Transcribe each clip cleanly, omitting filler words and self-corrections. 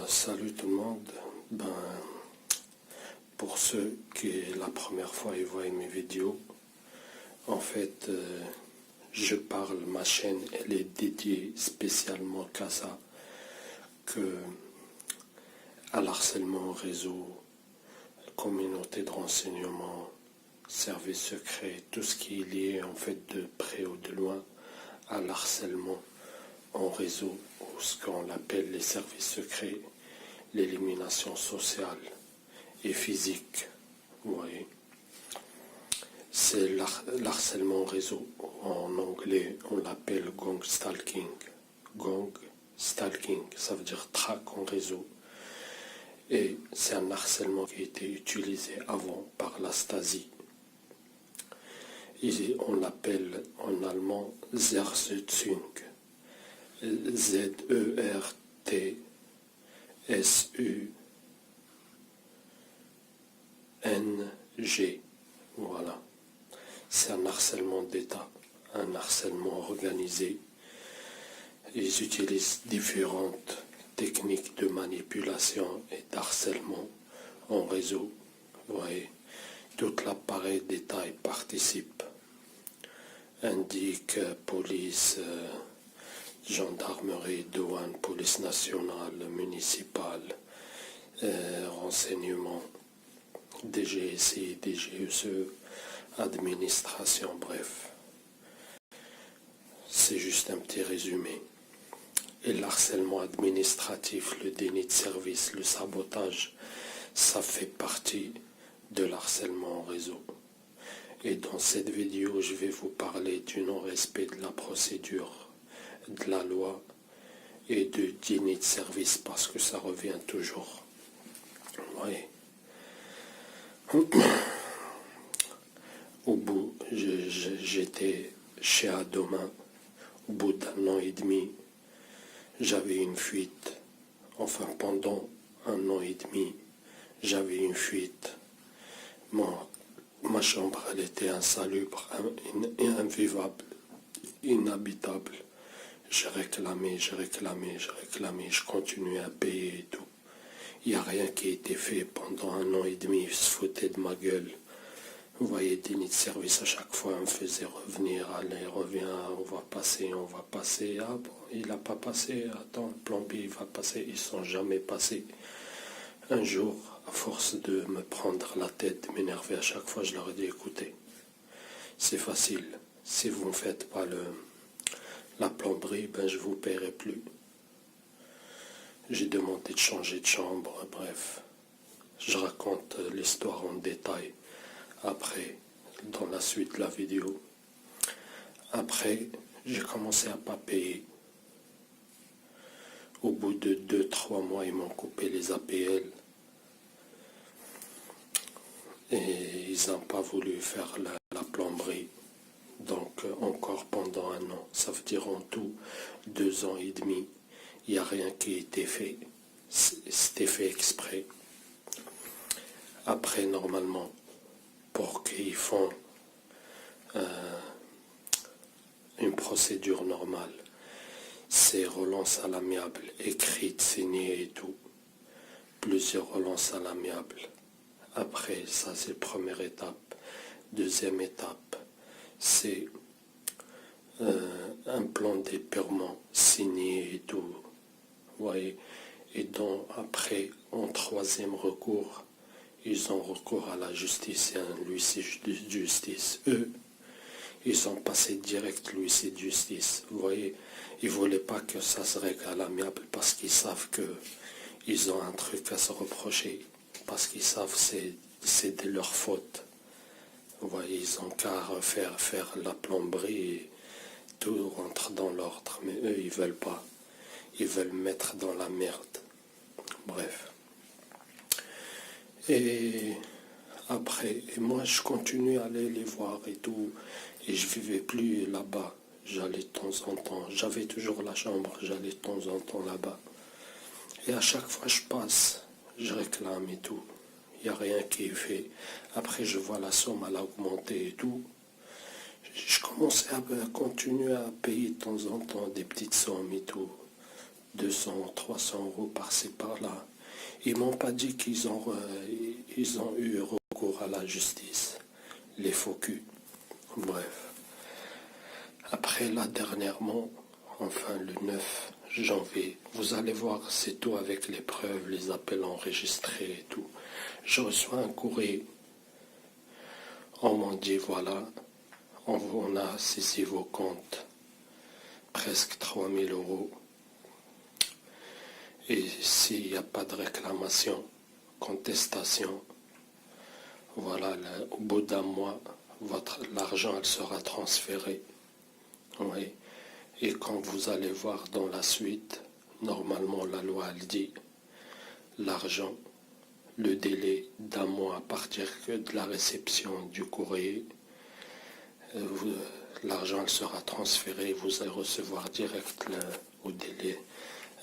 Salut tout le monde. Pour ceux qui la première fois ils voient mes vidéos, en fait, je parle, ma chaîne elle est dédiée spécialement qu'à ça, à l'harcèlement au réseau, communauté de renseignement, services secrets, tout ce qui est lié en fait de près ou de loin à l'harcèlement en réseau, ou ce qu'on appelle les services secrets, l'élimination sociale et physique. Vous voyez, c'est l'harcèlement en réseau. En anglais, on l'appelle gang stalking. Gang stalking, ça veut dire traque en réseau. Et c'est un harcèlement qui a été utilisé avant par la Stasi. Et on l'appelle en allemand Zersetzung. Z-E-R-T-S-U-N-G. Voilà. C'est un harcèlement d'État, un harcèlement organisé. Ils utilisent différentes techniques de manipulation et d'harcèlement en réseau. Vous voyez, tout l'appareil d'État y participe. Indique, police, gendarmerie, douane, police nationale, municipale, renseignement, DGSI, DGSE, administration, bref. C'est juste un petit résumé. Et l'harcèlement administratif, le déni de service, le sabotage, ça fait partie de l'harcèlement en réseau. Et dans cette vidéo, je vais vous parler du non-respect de la procédure, de la loi et de déni de service, parce que ça revient toujours. Oui. Au bout, j'étais chez Adomain, au bout d'un an et demi, j'avais une fuite. Enfin, pendant un an et demi, j'avais une fuite. Ma chambre, elle était insalubre, invivable, inhabitable. Je réclamais, je continuais à payer et tout. Il n'y a rien qui a été fait pendant un an et demi, ils se foutaient de ma gueule. Vous voyez, déni de service à chaque fois, on me faisait revenir, allez, reviens, on va passer. Ah bon, il n'a pas passé, attends, le plombier il va passer, ils ne sont jamais passés. Un jour, à force de me prendre la tête, de m'énerver à chaque fois, je leur ai dit, écoutez, c'est facile, si vous ne faites pas la plomberie, je ne vous paierai plus. J'ai demandé de changer de chambre, bref. Je raconte l'histoire en détail après, dans la suite de la vidéo. Après, j'ai commencé à ne pas payer. Au bout de 2-3 mois, ils m'ont coupé les APL. Et ils n'ont pas voulu faire la plomberie. Donc encore pendant un an, ça veut dire en tout 2 ans et demi, il n'y a rien qui a été fait. C'était fait exprès. Après, normalement, pour qu'ils font une procédure normale, c'est relance à l'amiable, écrite, signée et tout. Plusieurs relances à l'amiable. Après, ça c'est la première étape. Deuxième étape, c'est un plan d'épurement signé et tout. Vous voyez. Et donc après, en troisième recours, ils ont recours à la justice et un huissier de justice. Eux, ils ont passé direct l'huissier de justice. Vous voyez, ils ne voulaient pas que ça se règle à l'amiable parce qu'ils savent qu'ils ont un truc à se reprocher. Parce qu'ils savent que c'est de leur faute. Vous voyez, ils ont qu'à faire la plomberie et tout rentre dans l'ordre. Mais eux, ils ne veulent pas. Ils veulent mettre dans la merde. Bref. Et après, moi je continue à aller les voir et tout. Et je vivais plus là-bas. J'allais de temps en temps. J'avais toujours la chambre. J'allais de temps en temps là-bas. Et à chaque fois je passe, je réclame et tout. Il n'y a rien qui est fait. Après je vois la somme, elle a augmenté et tout. Je commençais à continuer à payer de temps en temps des petites sommes et tout. 200, 300 euros par-ci par-là. Ils m'ont pas dit ils ont eu recours à la justice, les faux culs. Bref. Après là, dernièrement, enfin le 9 janvier, vous allez voir, c'est tout avec les preuves, les appels enregistrés et tout. Je reçois un courrier. On m'a dit, voilà, on a saisi vos comptes, presque 3000 euros. Et s'il n'y a pas de réclamation, contestation, voilà, au bout d'un mois, l'argent elle sera transféré. Oui. Et quand vous allez voir dans la suite, normalement la loi elle dit l'argent, le délai d'un mois à partir de la réception du courrier, l'argent elle sera transféré, vous allez recevoir direct au délai,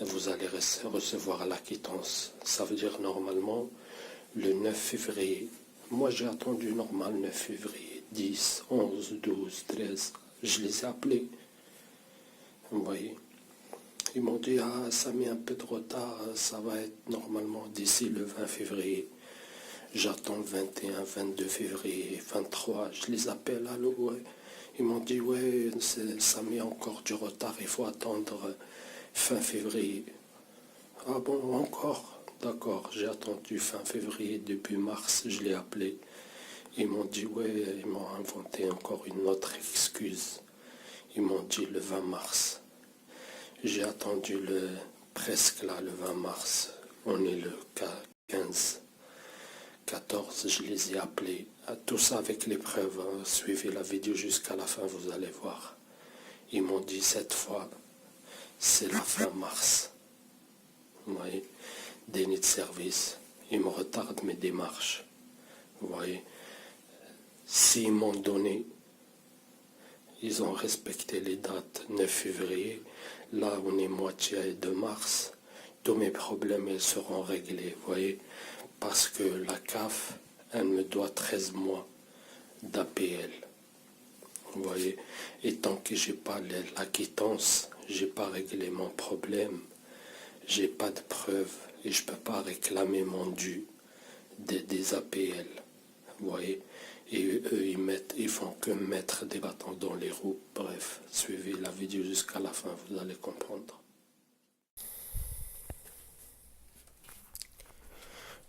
vous allez recevoir la quittance. Ça veut dire normalement le 9 février. Moi j'ai attendu normal 9 février, 10, 11, 12, 13, je les ai appelés. Vous voyez, ils m'ont dit, ah, ça met un peu de retard, ça va être normalement d'ici le 20 février. J'attends le 21, 22 février, 23, je les appelle, allô, ouais. Ils m'ont dit, ouais, ça met encore du retard, il faut attendre fin février. Ah bon, encore? D'accord, j'ai attendu fin février, début mars, je l'ai appelé. Ils m'ont dit, ouais, ils m'ont inventé encore une autre excuse. Ils m'ont dit le 20 mars. J'ai attendu presque là, le 20 mars. On est le 15, 14, je les ai appelés. Tout ça avec les preuves. Hein. Suivez la vidéo jusqu'à la fin, vous allez voir. Ils m'ont dit cette fois, c'est la fin mars. Vous voyez, déni de service. Ils me retardent mes démarches. Vous voyez, s'ils m'ont donné, ils ont respecté les dates 9 février. Là, on est moitié de mars. Tous mes problèmes ils seront réglés, vous voyez. Parce que la CAF, elle me doit 13 mois d'APL. Vous voyez. Et tant que j'ai pas la quittance, j'ai pas réglé mon problème. J'ai pas de preuves et je peux pas réclamer mon dû des APL. Vous voyez. Et eux, ils font que mettre des bâtons dans les roues. Bref, suivez la vidéo jusqu'à la fin, vous allez comprendre.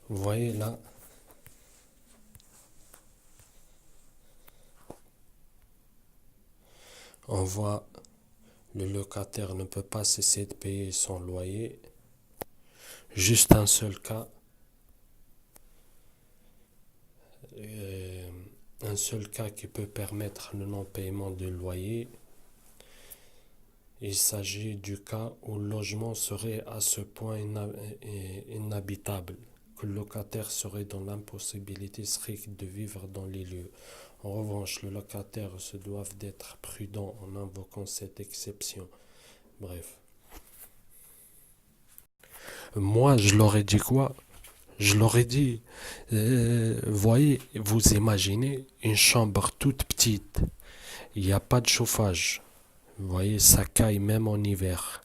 Vous voyez là, on voit le locataire ne peut pas cesser de payer son loyer. Juste un seul cas. Un seul cas qui peut permettre le non-paiement de loyer. Il s'agit du cas où le logement serait à ce point inhabitable, que le locataire serait dans l'impossibilité stricte de vivre dans les lieux. En revanche, le locataire se doit d'être prudent en invoquant cette exception. Bref. Moi, je leur ai dit quoi? Je leur ai dit, voyez, vous imaginez une chambre toute petite, il n'y a pas de chauffage, vous voyez, ça caille même en hiver,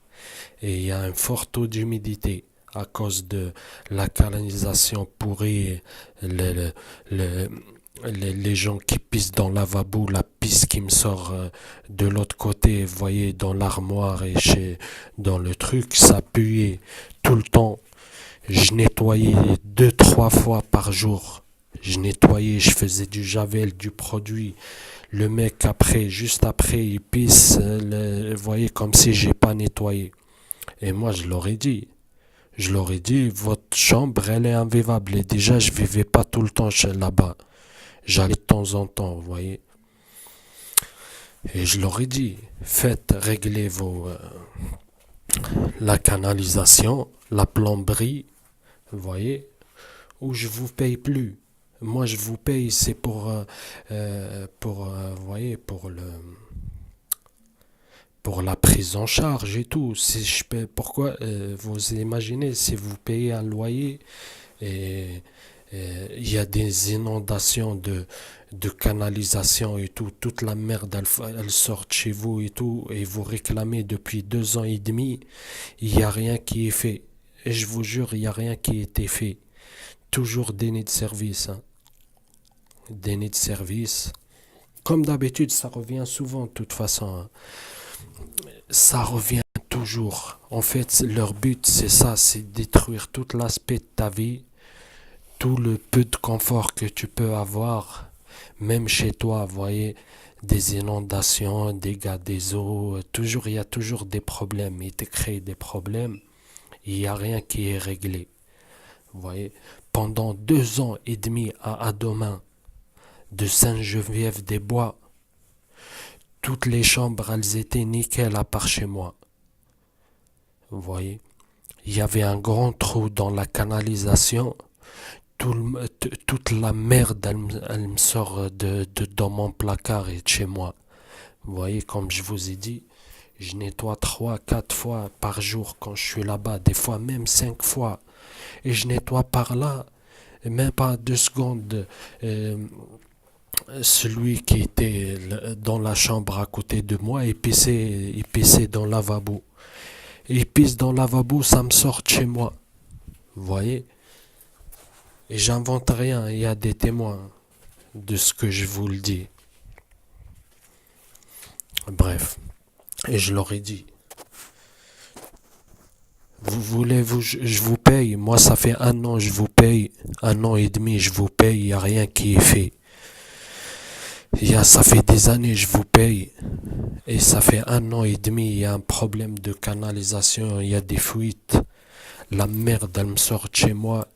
et il y a un fort taux d'humidité à cause de la canalisation pourrie, les gens qui pissent dans le lavabo, la pisse qui me sort de l'autre côté, vous voyez, dans l'armoire et dans le truc, ça puait tout le temps. Je nettoyais 2-3 fois par jour. Je nettoyais, je faisais du javel, du produit. Le mec après, juste après, il pisse, vous voyez, comme si j'ai pas nettoyé. Et moi, je leur ai dit, votre chambre, elle est invivable. Et déjà, je vivais pas tout le temps là-bas. J'allais de temps en temps, vous voyez. Et je leur ai dit, faites régler la canalisation, la plomberie, vous voyez, ou je vous paye plus. Moi, je vous paye, c'est vous voyez, pour la prise en charge et tout. Si je paye, pourquoi vous imaginez si vous payez un loyer et Il y a des inondations de canalisation et tout. Toute la merde, elle sort chez vous et tout. Et vous réclamez depuis 2 ans et demi. Il n'y a rien qui est fait. Et je vous jure, il n'y a rien qui a été fait. Toujours déni de service, hein. Déni de service. Comme d'habitude, ça revient souvent de toute façon, hein. Ça revient toujours. En fait, leur but, c'est ça, c'est détruire tout l'aspect de ta vie, tout le peu de confort que tu peux avoir, même chez toi, vous voyez, des inondations, des dégâts des eaux, toujours, il y a toujours des problèmes. Ils te créent des problèmes, il n'y a rien qui est réglé. Vous voyez, pendant 2 ans et demi à Adomain, de Sainte-Geneviève-des-Bois, toutes les chambres, elles étaient nickel à part chez moi. Vous voyez, il y avait un grand trou dans la canalisation. Toute la merde, elle me sort dans mon placard et de chez moi. Vous voyez, comme je vous ai dit, je nettoie 3, 4 fois par jour quand je suis là-bas, des fois même 5 fois. Et je nettoie par là, même pas 2 secondes. Celui qui était dans la chambre à côté de moi, il pissait dans le lavabo. Il pisse dans le lavabo, ça me sort de chez moi. Vous voyez? Et j'invente rien, il y a des témoins de ce que je vous le dis. Bref, et je leur ai dit, vous voulez, je vous paye, moi ça fait 1 an, je vous paye, 1 an et demi, je vous paye, il n'y a rien qui est fait. Ça fait des années, je vous paye, et ça fait 1 an et demi, il y a un problème de canalisation, il y a des fuites, la merde, elle me sort de chez moi,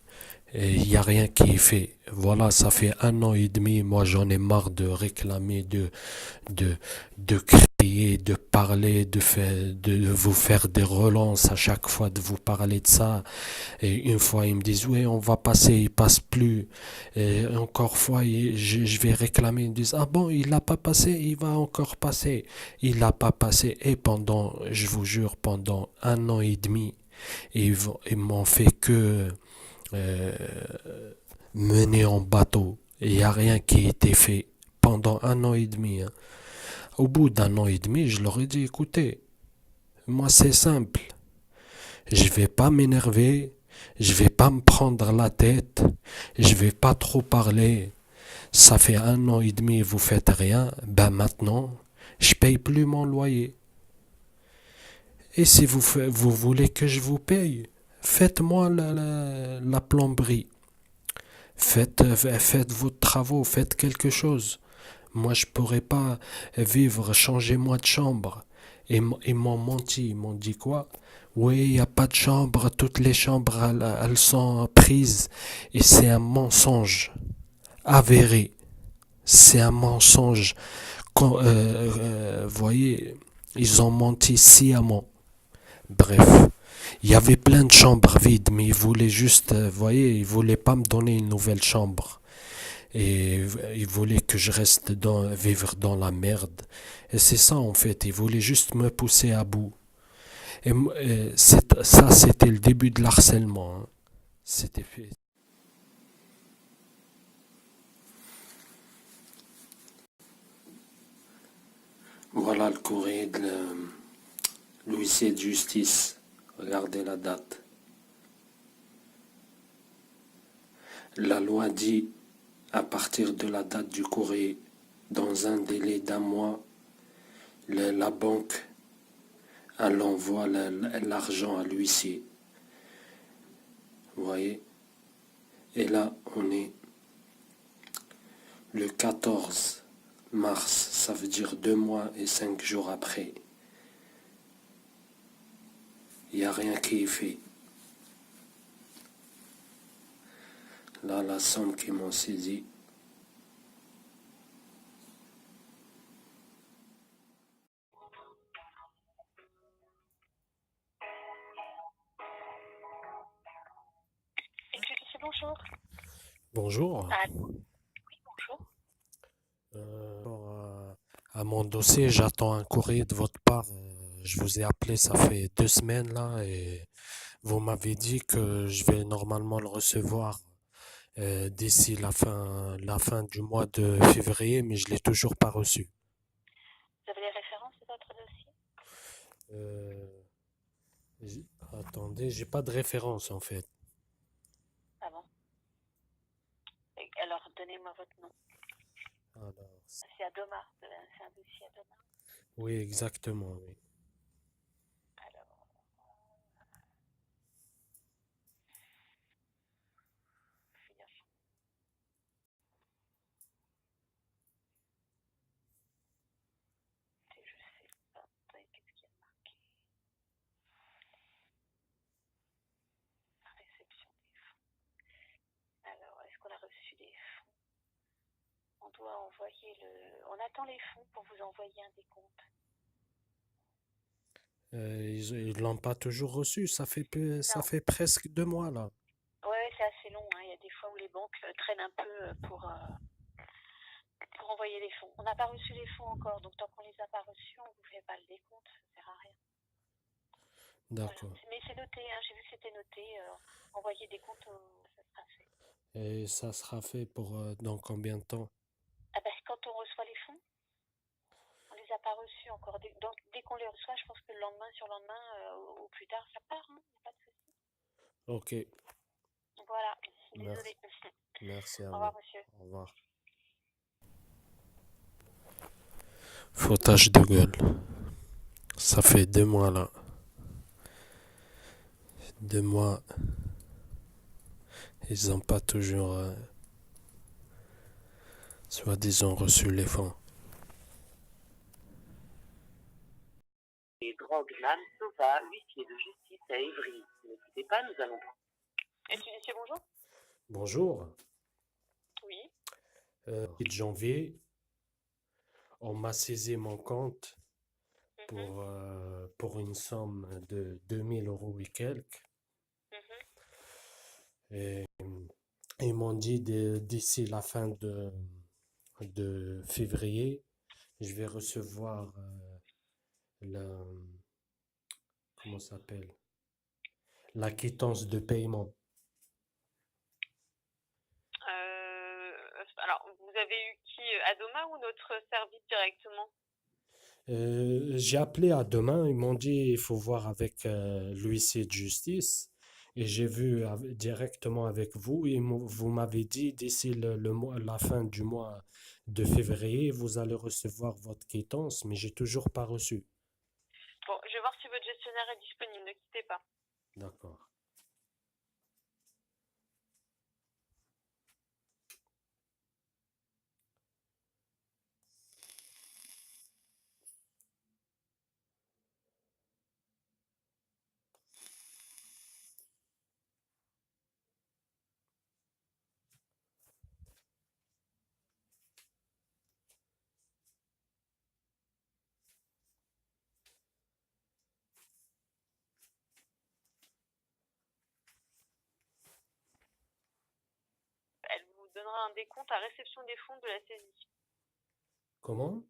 et il n'y a rien qui est fait. Voilà, ça fait 1 an et demi, moi j'en ai marre de réclamer, de, de crier, de parler, de vous faire des relances à chaque fois, de vous parler de ça. Et une fois ils me disent, oui, on va passer, il passe plus. Et encore fois, je vais réclamer, ils me disent, ah bon, il n'a pas passé, il va encore passer. Il n'a pas passé. Et je vous jure, pendant 1 an et demi, ils m'ont fait que euh, mener en bateau. Il n'y a rien qui a été fait pendant 1 an et demi, hein. Au bout d'1 an et demi, je leur ai dit, écoutez, moi c'est simple. Je vais pas m'énerver, je vais pas me prendre la tête, je vais pas trop parler. Ça fait 1 an et demi, vous faites rien. Ben maintenant, je paye plus mon loyer. Et si vous voulez que je vous paye, faites-moi la plomberie. Faites vos travaux, faites quelque chose. Moi, je pourrais pas vivre, changez-moi de chambre. Et ils m'ont menti, ils m'ont dit quoi? Oui, il n'y a pas de chambre, toutes les chambres, elles sont prises. Et c'est un mensonge avéré. C'est un mensonge. Vous voyez, ils ont menti sciemment. Bref, il y avait plein de chambres vides, mais ils voulaient juste, vous voyez, ils voulaient pas me donner une nouvelle chambre. Et ils voulaient que je reste vivre dans la merde. Et c'est ça en fait, ils voulaient juste me pousser à bout. Ça, c'était le début de l'harcèlement, hein. C'était fait. Voilà le courrier de l'huissier de justice. Regardez la date. La loi dit, à partir de la date du courrier, dans un délai d'1 mois, la banque elle envoie l'argent à l'huissier. Vous voyez? Et là, on est le 14 mars, ça veut dire 2 mois et 5 jours après. Il n'y a rien qui est fait. Là, la somme qu'ils m'ont saisie. Bonjour. Bonjour. Ah, oui, bonjour. À mon dossier, j'attends un courrier de votre part. Je vous ai appelé, ça fait 2 semaines là, et vous m'avez dit que je vais normalement le recevoir d'ici la fin du mois de février, mais je l'ai toujours pas reçu. Vous avez les références de votre dossier? Euh, Attendez, j'ai pas de référence en fait. Ah bon? Alors, donnez-moi votre nom. Alors, C'est à Doma. C'est un dossier à Doma. oui, exactement, oui. Alors, filiation. Je sais pas. Attendez, qu'est-ce qu'il y a de marqué? Réception des fonds. Alors, est-ce qu'on a reçu des fonds? On doit envoyer le... On attend les fonds pour vous envoyer un décompte. Ils l'ont pas toujours reçu, ça Non. fait presque 2 mois là. Ouais, c'est assez long, hein. Il y a des fois où les banques traînent un peu pour envoyer les fonds. On n'a pas reçu les fonds encore, donc tant qu'on les a pas reçus, on vous fait pas le décompte, ça sert à rien. Voilà. D'accord. Mais c'est noté, hein. J'ai vu que c'était noté. Envoyer des comptes, ça sera fait. Et ça sera fait pour dans combien de temps? Ah bah, quand on reçoit les fonds, on les a pas reçus encore. Donc dès qu'on les reçoit, je pense que le lendemain sur le lendemain, ou plus tard, ça part, hein. Y a pas de souci. Ok, Voilà. merci, Désolée. merci à Au vous. revoir, monsieur. Au revoir. Foutage de gueule. Ça fait 2 mois là. 2 mois, ils n'ont pas toujours, soi-disant, reçu les fonds. Et Drogman Sova, huissier de justice à Évry. Ne quittez pas, nous allons... Et tu dis bonjour? Bonjour. Oui. 8 janvier, on m'a saisi mon compte Mhm, pour une somme de 2 000 € et quelques. mhm. Et ils m'ont dit d'ici la fin de février, je vais recevoir la, comment ça s'appelle? La quittance de paiement. Alors, vous avez eu qui? Adoma ou notre service directement? J'ai appelé à demain, ils m'ont dit il faut voir avec l'huissier de justice. Et j'ai vu directement avec vous et vous m'avez dit d'ici la fin du mois de février, vous allez recevoir votre quittance, mais j'ai toujours pas reçu. Bon, je vais voir si votre gestionnaire est disponible. Ne quittez pas. D'accord. Elle vous donnera un décompte à réception des fonds de la saisie. Comment?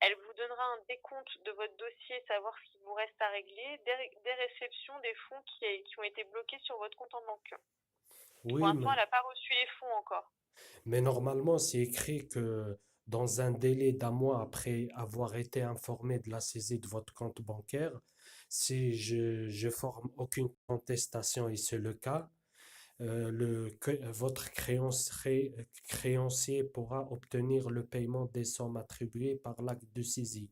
Elle vous donnera un décompte de votre dossier, savoir ce qui vous reste à régler, des réceptions des fonds qui ont été bloqués sur votre compte en banque. Pour Oui, l'instant, elle n'a pas reçu les fonds encore. mais normalement, c'est écrit que dans un délai d'1 mois après avoir été informé de la saisie de votre compte bancaire, si je forme aucune contestation et c'est le cas, votre créancier pourra obtenir le paiement des sommes attribuées par l'acte de saisie.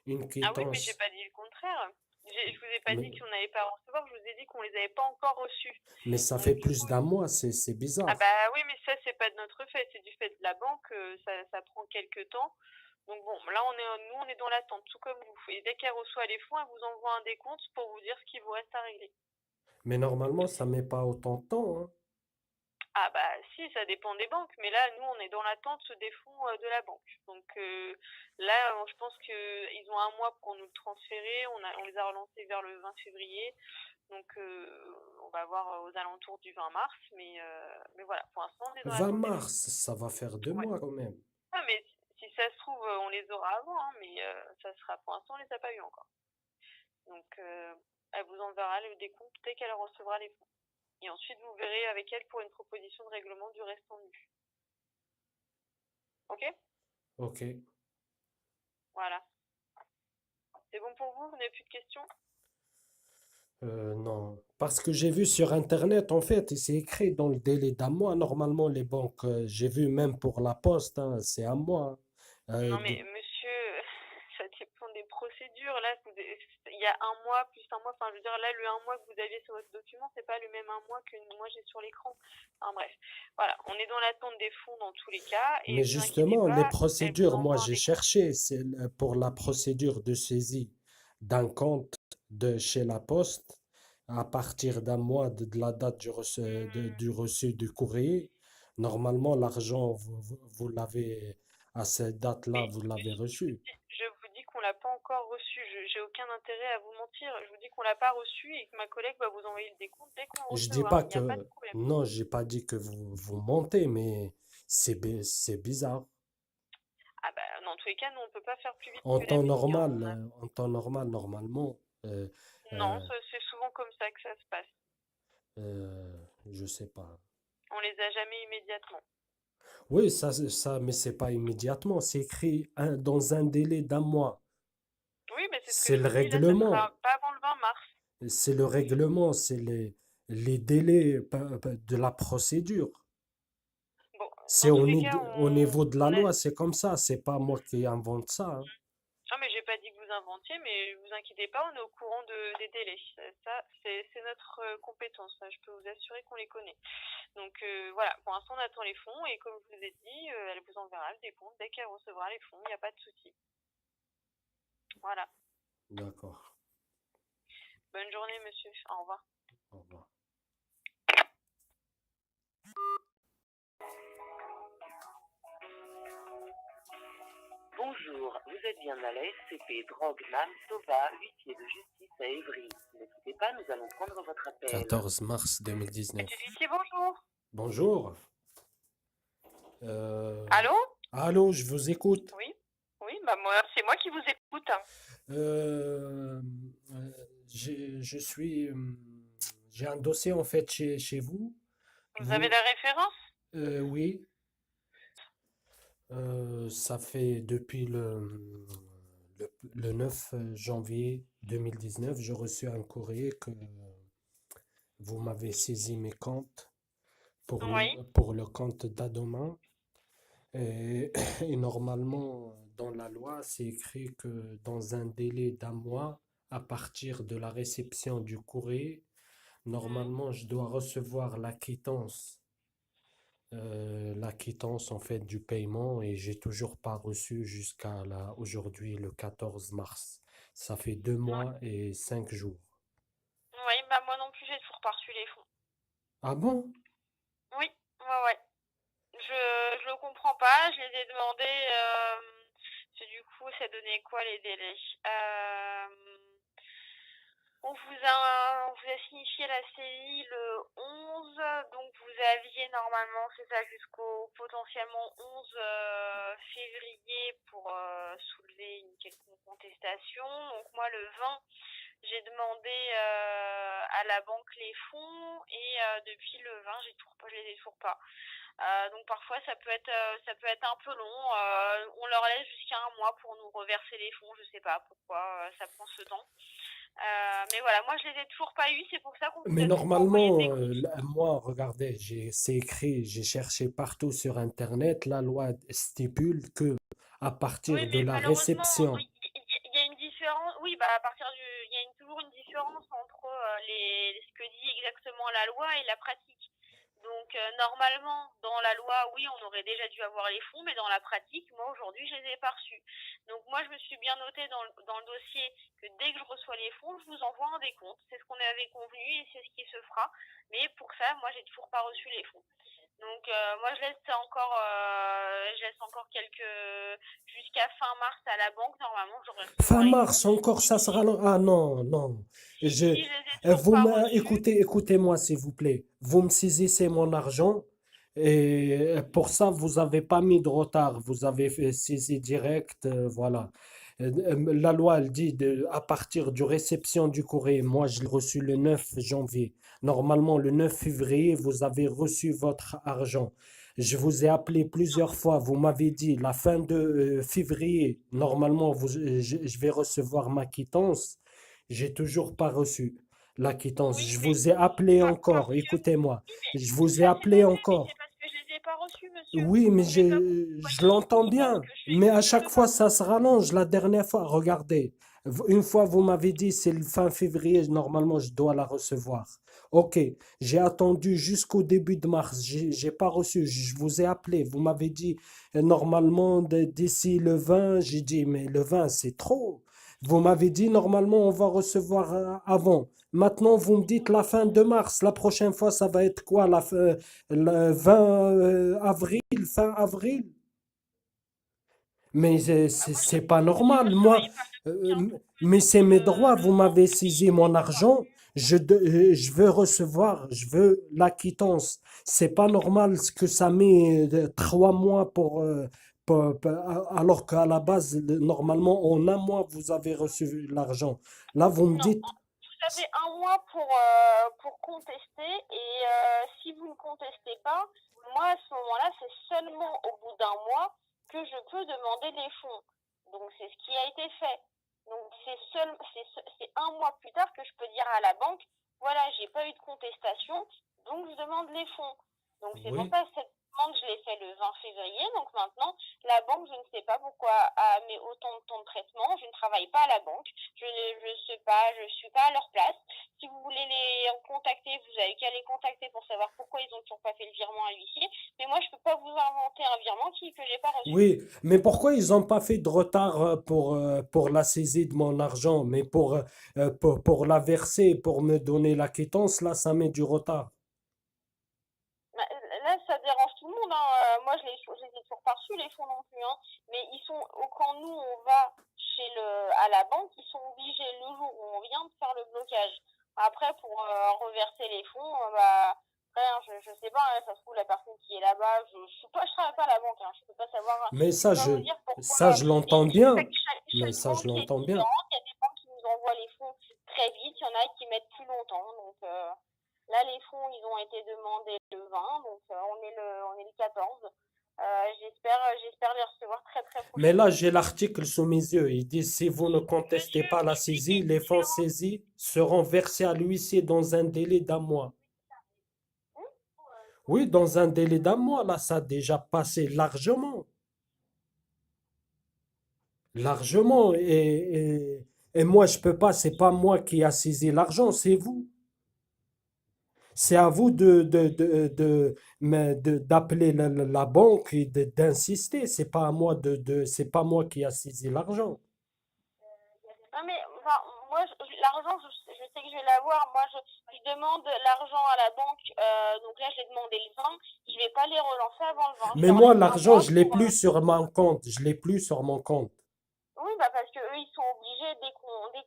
Une Ah oui, mais j'ai quittance, pas dit le contraire. Je vous ai pas dit mais, qu'on n'allait pas recevoir, je vous ai dit qu'on les avait pas encore reçus. mais ça Donc fait du plus coup, d'1 mois, c'est ah bizarre. bah oui, mais ça c'est pas de notre fait, c'est du fait de la banque, ça prend quelques temps. Donc bon, là nous on est dans l'attente, tout comme vous. Et dès qu'elle reçoit les fonds, elle vous envoie un décompte pour vous dire ce qui vous reste à régler. Mais normalement, ça met pas autant de temps, hein. Ah bah si, ça dépend des banques, mais là nous on est dans l'attente des fonds de la banque. Donc là je pense qu'ils ont un mois pour nous le transférer, on les a relancés vers le 20 février, donc on va voir aux alentours du 20 mars, mais voilà, pour l'instant on est dans 20 l'attente des mars, fonds. ça va faire deux Ouais. mois quand même. Ah mais si ça se trouve on les aura avant, hein, mais ça sera pour l'instant on les a pas eu encore. Donc elle vous enverra le décompte dès qu'elle recevra les fonds. Et ensuite, vous verrez avec elle pour une proposition de règlement du restant dû. Ok? Ok. Voilà. C'est bon pour vous? Vous n'avez plus de questions? Non, parce que j'ai vu sur Internet, en fait, c'est écrit dans le délai d'un mois. Normalement, les banques, j'ai vu même pour la poste, hein, c'est un mois. Non, mais monsieur, ça dépend des procédures. Là, il y a un mois, plus un mois. Enfin, je veux dire, là, le un mois que vous aviez sur votre document, c'est pas le même un mois que moi j'ai sur l'écran. Enfin, bref. Voilà. On est dans l'attente des fonds dans tous les cas. Et Mais vous inquiétez justement, les pas, elle vous procédures, moi envoie un j'ai décompte. cherché, c'est pour la procédure de saisie d'un compte de chez la Poste à partir d'un mois de la date du reçu du courrier. Normalement, l'argent, vous l'avez à cette date-là, Mais vous l'avez reçu. je vous dis qu'on l'a pas encore reçu. J'ai aucun intérêt à vous mentir. Je vous dis qu'on l'a pas reçu et que ma collègue va vous envoyer le décompte dès qu'on le Je dis recevra. pas Il n'y a pas de que, problème. non, j'ai pas dit que vous mentez, mais c'est bizarre. Ah bah, dans tous les cas, nous, on peut pas faire plus vite En que la temps musique, hein. normal, en temps normal, normalement, Non, euh, c'est souvent comme ça que ça se passe. je sais pas. On les a jamais immédiatement. Oui, mais c'est pas immédiatement. C'est écrit dans un délai d'un mois. Oui, mais c'est ce que C'est je le vous dis, là, ça règlement. sera pas avant le 20 mars. C'est le règlement. C'est les délais de la procédure. Bon, C'est dans tous les cas, au niveau de la on a... loi, c'est comme ça. C'est pas moi qui invente ça, hein. Non, mais j'ai pas dit que vous inventiez, mais vous inquiétez pas, on est au courant des délais. Ça, c'est notre compétence. Ça, je peux vous assurer qu'on les connaît. Donc voilà, pour l'instant, on attend les fonds et comme je vous ai dit, elle vous enverra le décompte dès qu'elle recevra les fonds. Il n'y a pas de souci. Voilà. D'accord. Bonne journée, monsieur. Au revoir. Au revoir. Bonjour, vous êtes bien à la SCP Drogue Nam Tova, huissier de justice à Évry. Ne quittez pas, nous allons prendre votre appel. 14 mars 2019. Monsieur Dussier, bonjour. Bonjour. Allô? Allô, je vous écoute. Oui. Oui, bah moi, c'est moi qui vous écoute. Euh, je suis, j'ai un dossier en fait chez vous. Vous avez la référence? Oui, ça fait depuis le 9 janvier 2019, j'ai reçu un courrier que vous m'avez saisi mes comptes Oui. pour le compte d'Adoma. Et, et normalement, dans la loi, c'est écrit que dans un délai d'un mois, à partir de la réception du courrier, normalement, je dois recevoir la quittance en fait du paiement et j'ai toujours pas reçu jusqu'à aujourd'hui, le 14 mars. Ça fait 2 mois et 5 jours. Oui, bah moi non plus, j'ai toujours pas reçu les fonds. Ah bon? Oui, ouais. Je le comprends pas, je les ai demandés, du coup, ça donnait quoi les délais? On vous a signifié la CI le 11, donc vous aviez normalement, c'est ça, jusqu'au potentiellement 11 février pour soulever une quelconque contestation. Donc moi, le 20, j'ai demandé à la banque les fonds et depuis le 20, je les ai toujours pas. Donc parfois ça peut être un peu long. On leur laisse jusqu'à un mois pour nous reverser les fonds. Je sais pas pourquoi ça prend ce temps. Mais voilà, moi je les ai toujours pas eu. C'est pour ça qu'on vous Mais a toujours pas envoyé le normalement, décompte. moi, regardez, c'est écrit, j'ai cherché partout sur Internet, la loi stipule que à Oui, partir de mais la malheureusement, réception, il y a une différence. Oui, bah à partir il y a toujours une différence entre ce que dit exactement la loi et la pratique. Donc normalement, dans la loi, oui, on aurait déjà dû avoir les fonds, mais dans la pratique, moi aujourd'hui, je les ai pas reçus. Donc moi, je me suis bien noté dans le dossier que dès que je reçois les fonds, je vous envoie un décompte. C'est ce qu'on avait convenu et c'est ce qui se fera. Mais pour ça, moi, j'ai toujours pas reçu les fonds. Donc moi, je laisse encore jusqu'à fin mars à la banque. Normalement, j'aurai fin recevoir les fonds. mars, encore ça sera ah non, non. Si je les ai toujours pas reçus, Écoutez-moi s'il vous plaît. Vous me saisissez mon argent et pour ça, vous avez pas mis de retard. Vous avez fait saisi direct, voilà. La loi, elle dit à partir du réception du courrier. Moi, je l'ai reçu le 9 janvier. Normalement, le 9 février, vous avez reçu votre argent. Je vous ai appelé plusieurs fois. Vous m'avez dit la fin de février, normalement, je vais recevoir ma quittance. J'ai toujours pas reçu la quittance. Oui, Je mais vous ai appelé parce encore. que Écoutez-moi. oui, mais Je tout vous ai ça c'est appelé noté, mais c'est encore. parce que je les ai pas reçus, monsieur. Oui, mais Donc j'ai pas compris pourquoi je ils sont l'entends aussi bonnes bien. que je fais Mais ce à que je chaque fois, demande. ça se rallonge. La dernière fois, regardez. Une fois, vous m'avez dit, c'est le fin février, normalement, je dois la recevoir. Ok, j'ai attendu jusqu'au début de mars. J'ai pas reçu. Je vous ai appelé. Vous m'avez dit, normalement, d'ici le 20. J'ai dit, mais le 20, c'est trop. Vous m'avez dit, normalement, on va recevoir avant. Maintenant, vous me dites la fin de mars. La prochaine fois, ça va être quoi? Le 20 avril, fin avril. Mais Bah, c'est pas monsieur, moi normal. je Moi, travaille pas le week-end pour que mais c'est mes droits. Vous le m'avez ventre et saisi payer mon mes droits. argent. Je veux recevoir, je veux la quittance. C'est pas normal que ça met 3 mois alors qu'à la base, normalement, en un mois, vous avez reçu l'argent. Là, vous me Non, dites, vous avez un mois pour contester et si vous ne contestez pas, moi à ce moment-là, c'est seulement au bout d'un mois que je peux demander les fonds. Donc c'est ce qui a été fait. Donc c'est un mois plus tard que je peux dire à la banque, voilà, j'ai pas eu de contestation, donc je demande les fonds. Donc c'est pour oui. ça que cette demande, je l'ai fait le 20 février. Donc maintenant, la banque, je ne sais pas pourquoi met autant de temps de traitement. Je ne travaille pas à la banque. Je sais pas, je suis pas à leur place. Si vous voulez les contacter, vous avez qu'à les contacter pour savoir pourquoi ils ont toujours pas fait le virement à l'huissier. Mais moi, je peux pas vous inventer un virement que j'ai pas reçu. Oui, mais pourquoi ils n'ont pas fait de retard pour la saisie de mon argent, mais pour la verser, pour me donner la quittance, là, ça met du retard. Bah, là, ça dérange tout le monde, hein. Moi, je les ai toujours pas reçus, les fonds non plus, hein. Mais quand nous, on va à la banque, ils sont obligés, le jour où on vient, de faire le blocage. Après, pour reverser les fonds, bah, après, hein, je sais pas, hein, ça se trouve, la personne qui est là-bas, je travaille pas à la banque, hein, je peux pas savoir, Mais je peux pas vous dire pourquoi. ça, je Mais l'entends bien. Mais chaque ça, je banque est l'entends bien. différente. Il y a des banques qui nous envoient les fonds très vite, il y en a qui mettent plus longtemps. Donc, là, les fonds, ils ont été demandés le 20, donc on est le 14. J'espère les recevoir très très Mais là, prochainement. j'ai l'article sous mes yeux. Il dit, si vous ne contestez Monsieur, pas la saisie, les fonds expliquez-moi. saisis seront versés à l'huissier dans un délai d'un mois. Oui, dans un délai d'un mois, là, ça a déjà passé largement. Largement. Et moi, je peux pas, c'est pas moi qui a saisi l'argent, c'est vous. C'est à vous d'appeler la banque et d'insister. C'est pas à moi c'est pas moi qui a saisi l'argent. Non mais enfin, moi, l'argent, je sais que je vais l'avoir. Moi, je demande l'argent à la banque. Donc là, j'ai demandé le 20. Je vais pas les relancer avant le 20. Je Mais leur moi, laisse un l'argent, mois je l'ai pour. plus sur mon compte. Je l'ai plus sur mon compte. Oui, bah parce que eux, ils sont obligés dès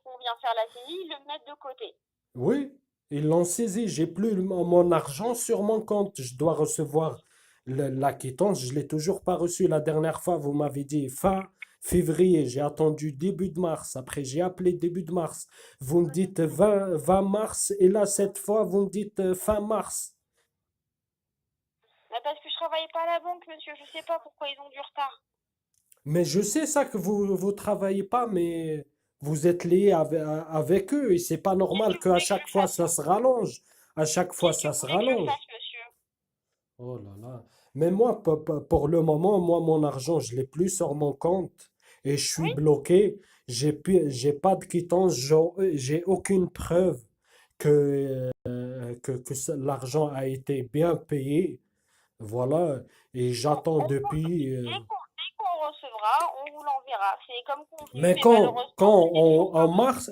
qu'on vient faire la saisie, ils le mettent de côté. Oui, ils l'ont saisi. J'ai plus mon argent sur mon compte. Je dois recevoir la quittance. Je l'ai toujours pas reçu. La dernière fois, vous m'avez dit fin février. J'ai attendu début de mars. Après, j'ai appelé début de mars. Vous me dites 20 mars. Et là, cette fois, vous me dites fin mars. Bah parce que je travaille pas à la banque, monsieur. Je sais pas pourquoi ils ont du retard. Mais je sais ça que vous travaillez pas, mais vous êtes lié avec eux. Et c'est pas Qu'est-ce normal que vous qu'à voulez que chaque je fois, fasse? ça se rallonge. À chaque fois, Qu'est-ce que ça vous se voulez que je rallonge. fasse, monsieur? Oh là là. Mais moi, pour le moment, moi, mon argent, je l'ai plus sur mon compte et je suis Oui? bloqué. J'ai pas de quittance, j'ai aucune preuve que l'argent a été bien payé. Voilà. Et j'attends depuis. Dès qu'on recevra, on vous l'enverra. C'est comme convenu, Mais mais malheureusement, quand c'est toujours pas en reçu. mars,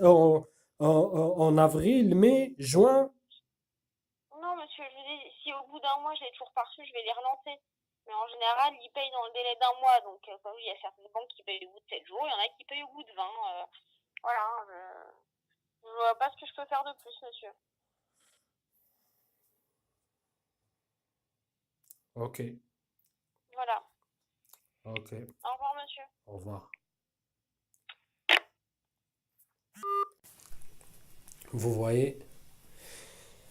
en avril, mai, juin, Non, monsieur, je vous dis, si au bout d'un mois, je l'ai toujours pas reçu, je vais les relancer. Mais en général, ils payent dans le délai d'un mois. Donc, comme il y a certaines banques qui payent au bout de 7 jours, il y en a qui payent au bout de 20. Voilà, hein, je vois pas ce que je peux faire de plus, monsieur. ok, Voilà. ok, Au revoir, monsieur. au revoir. Vous voyez,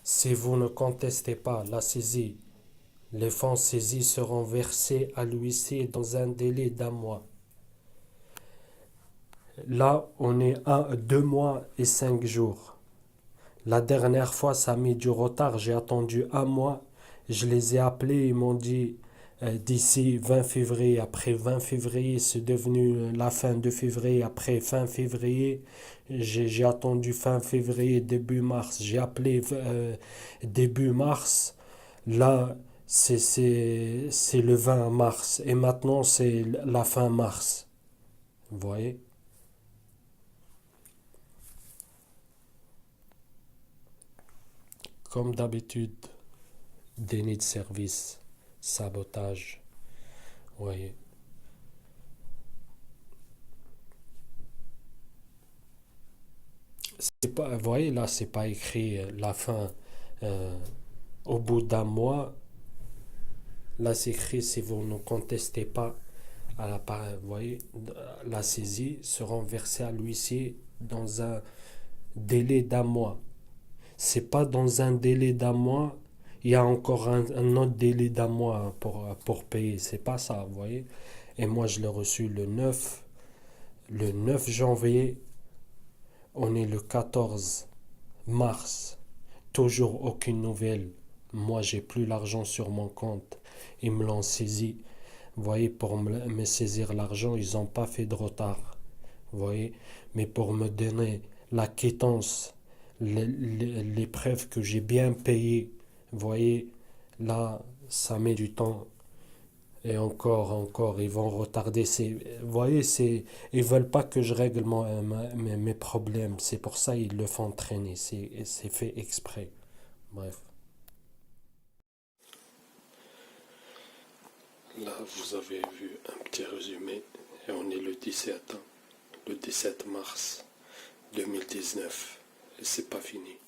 si vous ne contestez pas la saisie, les fonds saisis seront versés à l'huissier dans un délai d'1 mois. Là, on est à 2 mois et 5 jours. La dernière fois, ça a mis du retard. J'ai attendu 1 mois. Je les ai appelés. Ils m'ont dit d'ici 20 février. Après 20 février, c'est devenu la fin de février. Après fin février, j'ai attendu fin février, début mars. J'ai appelé début mars. Là, c'est le 20 mars. Et maintenant, c'est la fin mars. Vous voyez? Comme d'habitude, déni de service, sabotage. Vous voyez. C'est pas, vous voyez, là, c'est pas écrit la fin au bout d'1 mois. Là, c'est écrit si vous ne contestez pas à vous voyez, la saisie sera versée à l'huissier dans un délai d'1 mois. C'est pas dans un délai d'1 mois, il y a encore un autre délai d'1 mois pour payer. C'est pas ça, vous voyez. Et moi, je l'ai reçu le 9 janvier. On est le 14 mars. Toujours aucune nouvelle. Moi, j'ai plus l'argent sur mon compte. Ils me l'ont saisi. Vous voyez, pour me saisir l'argent, ils n'ont pas fait de retard. Vous voyez, mais pour me donner la quittance, les preuves que j'ai bien payé, vous voyez, là, ça met du temps. Et encore, ils vont retarder. Vous voyez, ils veulent pas que je règle mes problèmes. C'est pour ça qu'ils le font traîner. C'est fait exprès. Bref. Là, vous avez vu un petit résumé. Et on est le 17 mars 2019. Et c'est pas fini.